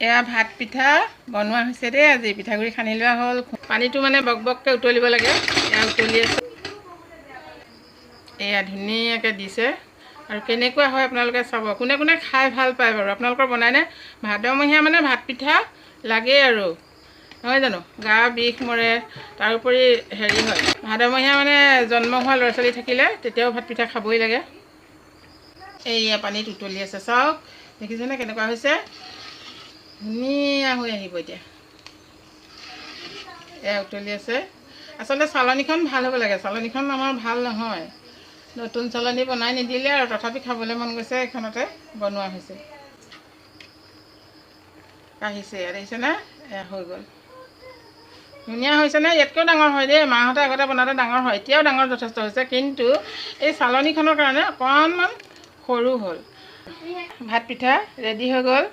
এয়া ভাত পিঠা বনোৱা হৈছে দেই। আজি পিঠাগুড়ি খানি লোৱা হ'ল। পানীটো মানে বক বককৈ উতলিব লাগে। এয়া উতলি আছে, এয়া ধুনীয়াকৈ দিছে। আৰু কেনেকুৱা হয় আপোনালোকে চাব। কোনে কোনে খাই ভাল পায় বাৰু? আপোনালোকৰ বনায়নে? ভাদমহীয়া মানে ভাত পিঠা লাগেই আৰু, নহয় জানো? গা বিষ মৰে, তাৰোপৰি হেৰি হয়, ভাদমহীয়া মানে জন্ম হোৱা ল'ৰা ছোৱালী থাকিলে তেতিয়াও ভাত পিঠা খাবই লাগে। এইয়া পানীত উতলি আছে, চাওক দেখিছেনে কেনেকুৱা হৈছে? ধুনীয়া হৈ আহিব এতিয়া। এয়া উতলি আছে। আচলতে চালনীখন ভাল হ'ব লাগে, চালনীখন আমাৰ ভাল নহয়। নতুন চালনী বনাই নিদিলে আৰু, তথাপি খাবলৈ মন গৈছে, এইখনতে বনোৱা হৈছে। কাঢ়িছে, এয়া দেখিছেনে? এয়া হৈ গ'ল। ধুনীয়া হৈছেনে? ইয়াতকৈও ডাঙৰ হয় দেই। মাহঁতে আগতে বনাওঁতে ডাঙৰ হয়, এতিয়াও ডাঙৰ যথেষ্ট হৈছে, কিন্তু এই চালনীখনৰ কাৰণে অকণমান সৰু হ'ল। ভাত পিঠা ৰেডি হৈ গ'ল।